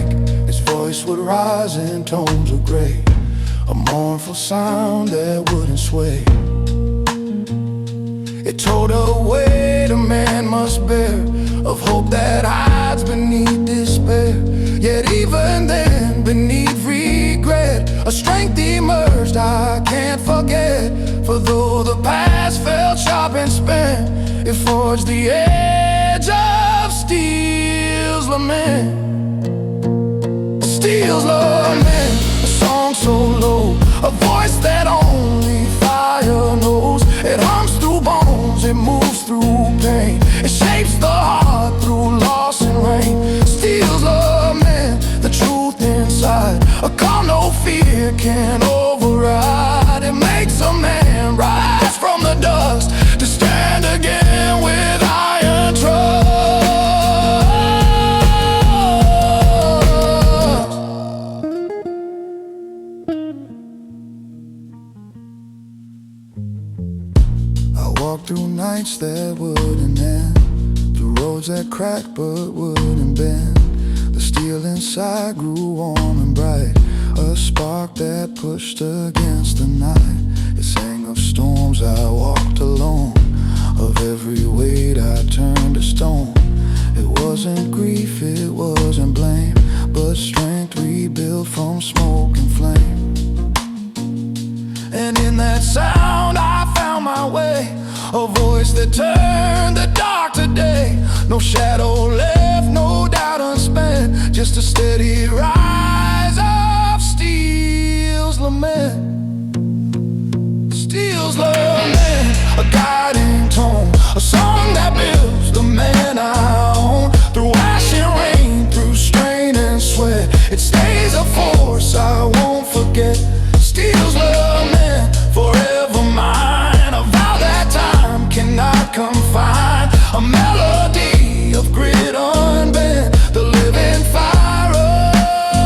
His voice would rise in tones of gray, a mournful sound that wouldn't sway. It told a weight a man must bear, of hope that hides beneath despair. Yet even then, beneath regret, a strength emerged I can't forget. For though the past felt sharp and spent, it forged the edge of steel's lament. Steel's lament, a song so low, a voice that only fire knows. It hums through bones, it moves through pain, it shapes the heart through loss and rain. Steel's lament, the truth inside, a calm no fear can override. It makes a man rise from the dust to stand again with iron trust. I walked through nights that wouldn't end, through roads that cracked but wouldn't bend. The steel inside grew warm and bright, a spark that pushed against the night. It sang of storms I walked alone, of every weight I turned to stone. It wasn't grief, it wasn't blame, but strength rebuilt from smoke and flame. And in that sound I found my way, a voice that turned the dark to day. No shadow left, no doubt unspent, just a steady rise of steel's lament. Steel's lament, a guiding tone, a song that builds the man I own. Through ash and rain, through strain and sweat, it stays a force I won't forget. Steel's lament, forever mine, a vow that time cannot confine. A melody of grit unbent, the living fire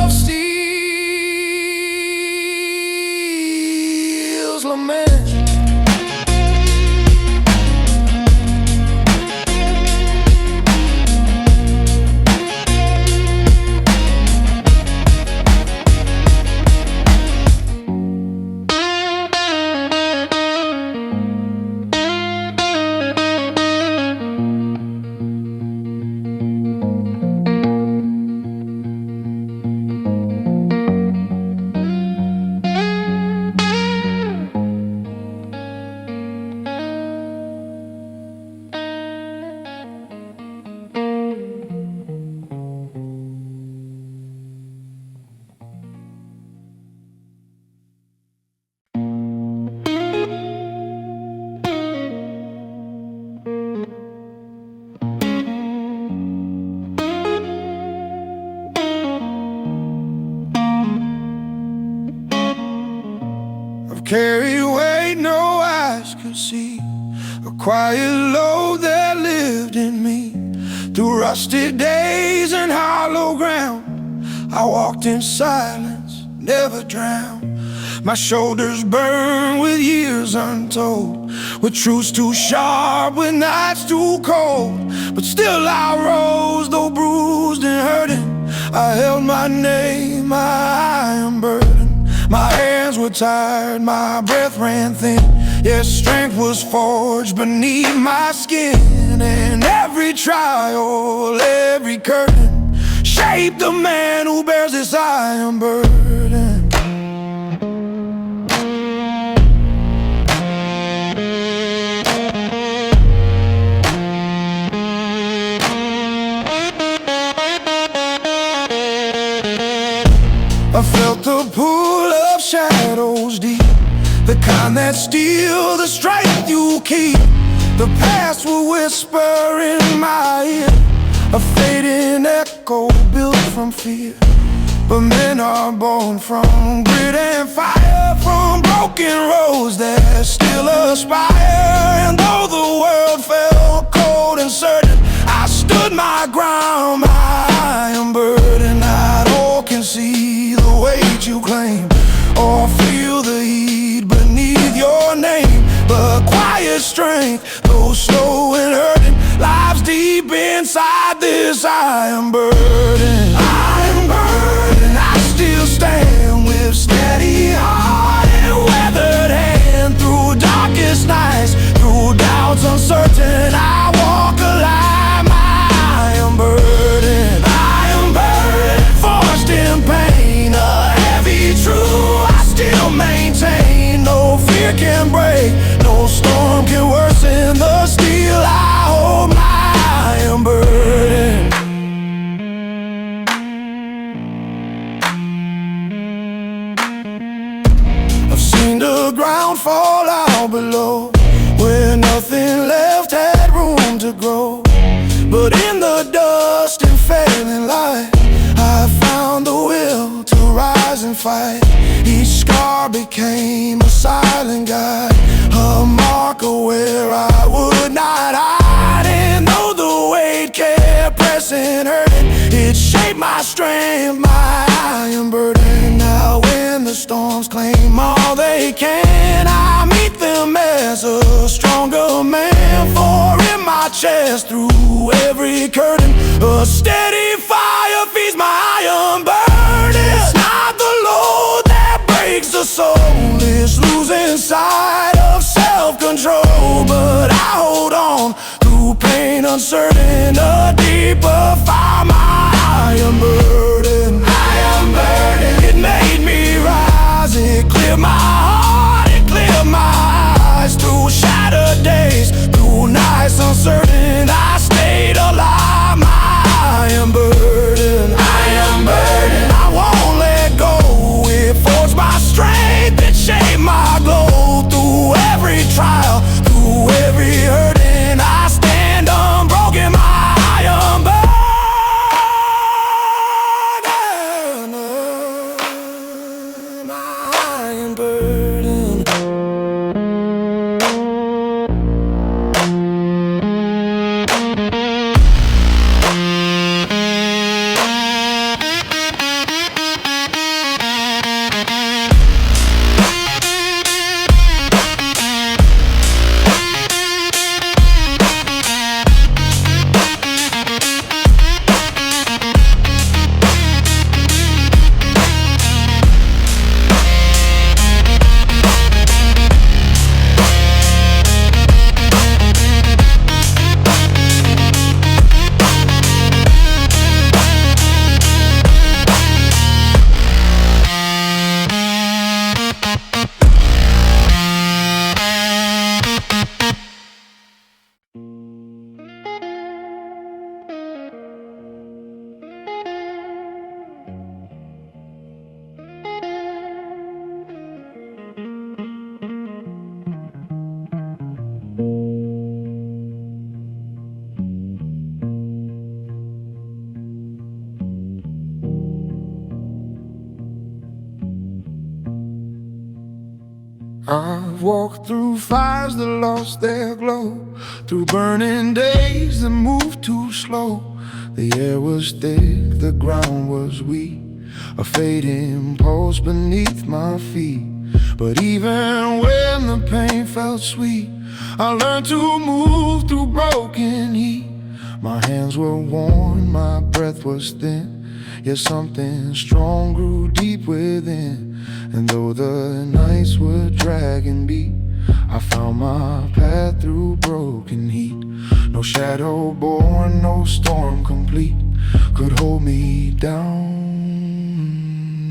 of steel's lament. Carry weight no eyes could see, a quiet load that lived in me. Through rusted days and hollow ground, I walked in silence, never drowned. My shoulders burned with years untold, with truths too sharp, with nights too cold. But still I rose, though bruised and hurting. I held my name, my iron burden. My hands were tired, my breath ran thin, yet strength was forged beneath my skin. And every trial, every curtain shape the man who bears this iron burden. I felt the pull of shadows deep, the kind that steal the strength you keep. The past will whisper in my ear, a fading echo built from fear. But men are born from grit and fire, from broken roads that still aspire. And though the world felt cold and certain, I stood my ground, my iron burden. Not all can see the weight you claim, or feel the heat beneath your name. But quiet strength, though slow and hurting, lives deep inside this iron burden. Iron burden, I still stand with steady heart and weathered hand. Through darkest nights, through doubts uncertain, I walk alive. My iron burden, forged in pain, a heavy truth I still maintain. No fear can break, no storm can worsen the steel. I hold my iron burden. I've seen the ground fall out below, where nothing left had room to grow. But in the dust and failing light, I found the will to rise and fight. Each scar became a silent guide, a marker where I would not hide. And though the weight kept pressing, hurting, it shaped my strength, my iron burden. Now when the storms claim all they can, I meet them as a stronger man. For in my chest, through every curtain, a steady fire feeds my iron burden. It's not the load that breaks the soul, it's losing sight of self-control. But I hold on through pain uncertain, a deeper fire, my iron burden. Iron burden, it made me rise, it cleared my heart, it cleared my eyes. Through shattered days, through nights uncertain, I stayed alive. My iron burden, I won't let go. It forged my strength, it shaped my glow. Through every trial, through every hurting, I stand unbroken. My iron burden, my iron burden. I've walked through fires that lost their glow, through burning days that moved too slow. The air was thick, the ground was weak, a fading pulse beneath my feet. But even when the pain felt sweet, I learned to move through broken heat. My hands were worn, my breath was thin, yet something strong grew deep within. And though the nights were drag and beat, I found my path through broken heat. No shadow born, no storm complete could hold me down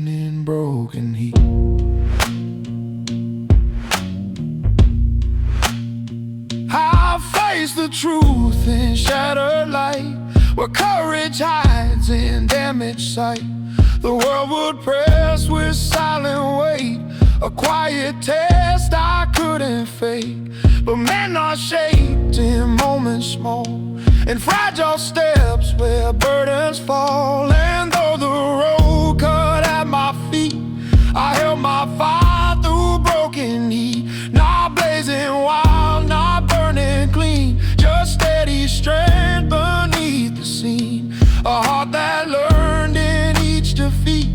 in broken heat. I face the truth in shattered light, where courage hides in damaged sight. The world would press with silent weight, a quiet test I couldn't fake. But men are shaped in moments small, in fragile steps where burdens fall. And though the road cut at my feet, I held my fire through broken heat. Not blazing wild, not burning clean, just steady strength beneath the scene. A heart that learned in each defeat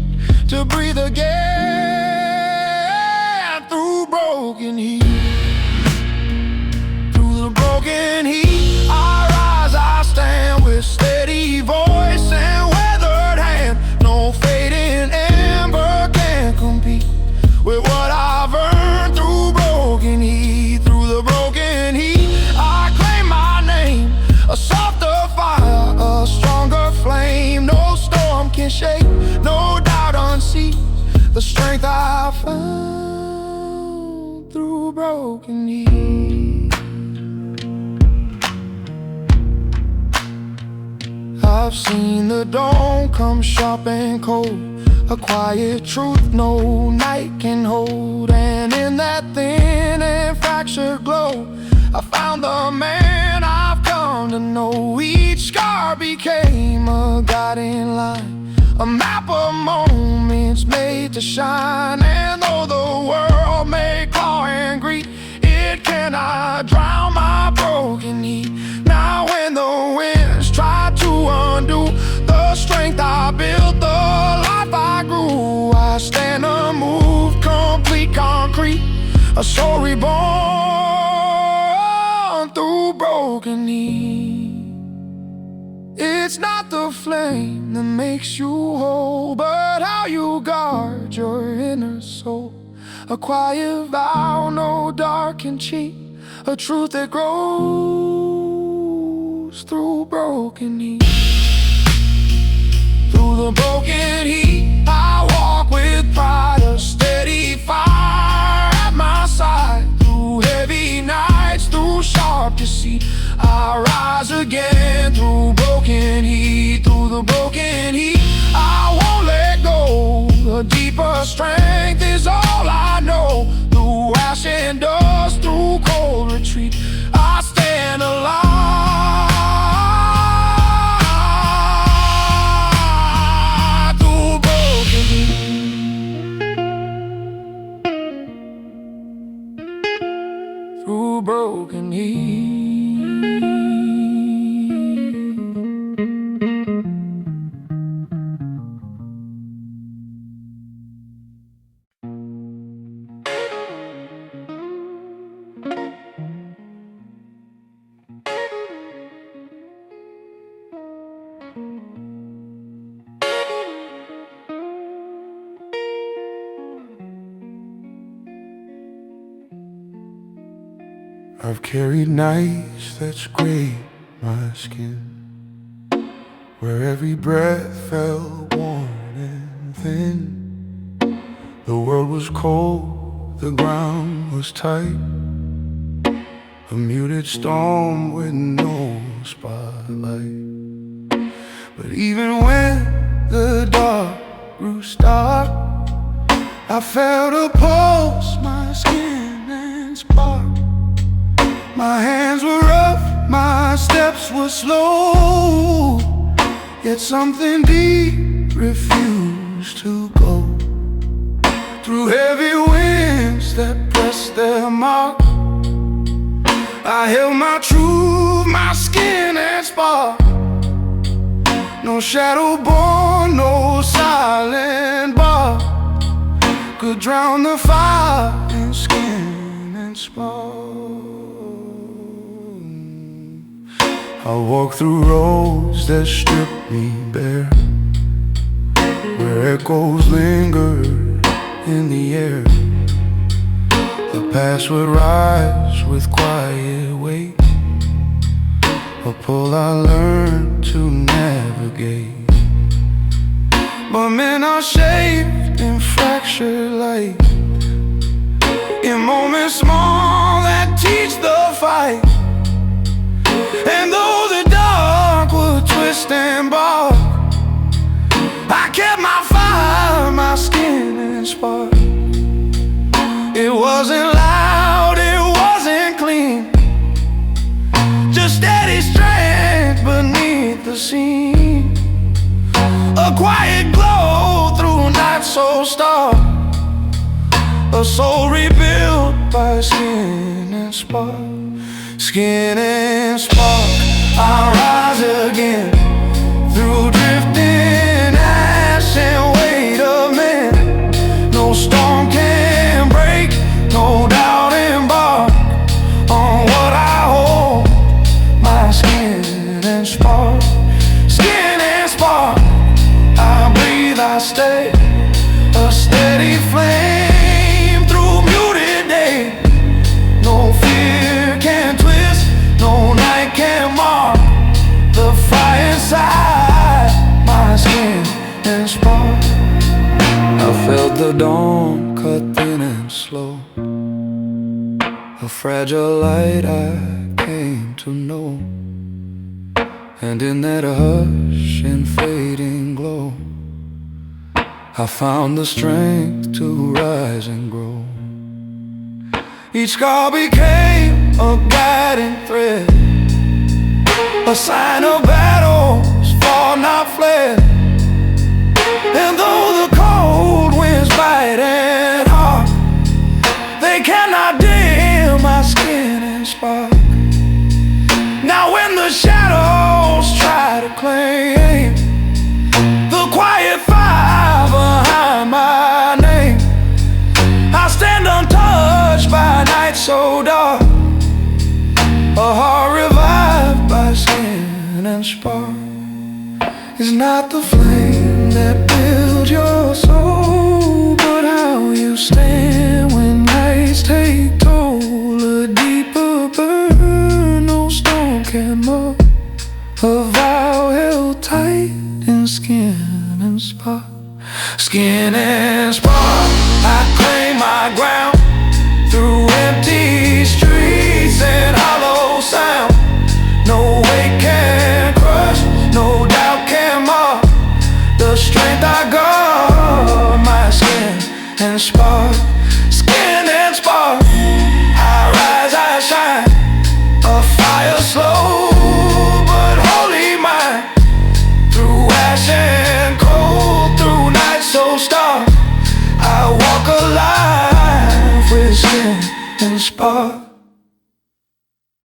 to breathe again through broken heat. Through the broken heat, I rise, I stand with steady voice and weathered hand. No fading ember can compete with what I've earned through broken heat. Through the broken heat, I claim my name, a softer fire, a stronger flame. No storm can shake, no doubt unseat the strength I found through broken heat. I've seen the dawn come sharp and cold, a quiet truth no night can hold. And in that thin and fractured glow, I found the man I've come to know. Each scar became a guiding line, a map of moments made to shine. And though the world may claw and greet, it cannot drown my broken heat. Now when the winds try to undo the strength I built, the life I grew, I stand unmoved, complete concrete, a soul reborn through broken heat. It's not the flame that makes you whole, but how you guard your inner soul. A quiet vow no dark can cheat, a truth that grows through broken heat. Through the broken heat, I walk with pride, a steady fire at my side. Through heavy nights, through sharp deceit, I rise again through broken heat. Through the broken heat, I won't let go. A deeper strength is all I know. Through ash and dust, through cold retreat, I stand alive through broken heat. Through broken heat. I've carried nights that scraped my skin, where every breath felt worn and thin. The world was cold, the ground was tight, a muted storm with no spotlight. But even when the dark grew stark, I felt a pulse, my skin and spark. My hands were rough, my steps were slow, yet something deep refused to go. Through heavy winds that pressed their mark, I held my truth, my skin and spark. No shadow born, no silent bar could drown the fire in skin and spark. I'll walk through roads that strip me bare, where echoes linger in the air. The past would rise with quiet weight, a pull I learned to navigate. but men are shaped and fractured like in moments small that teach the fight. And though the dark would twist and bark, I kept my fire, my skin and spark. It wasn't loud, it wasn't clean, just steady strength beneath the scene. A quiet glow through nights so stark, a soul rebuilt by skin and spark. Skin and spark, I'll rise again through drifting ash and weight of men. No storm can break, no doubt embark on what I hold, my skin and spark. Skin and spark, I breathe, I stay, a steady flame through muted day. No fear can twist, no night can mark the fire inside my skin and spark. I felt the dawn cut thin and slow, a fragile light I came to know. And in that hush and fading glow, I found the strength to rise and grow. Each scar became a guiding thread, a sign of battles fought, not fled. And though the cold winds bite and hard, they cannot dim my skin and spark. Now when the shadows try to claim the quiet fire behind my name, I stand untouched by a night so dark, a heart revived by skin and spark. It's not the flame that builds your soul, but how you stand when nights take toll. A deeper burn no stone can mold, a vow held tight in skin and spark. Skin and spark, I claim my ground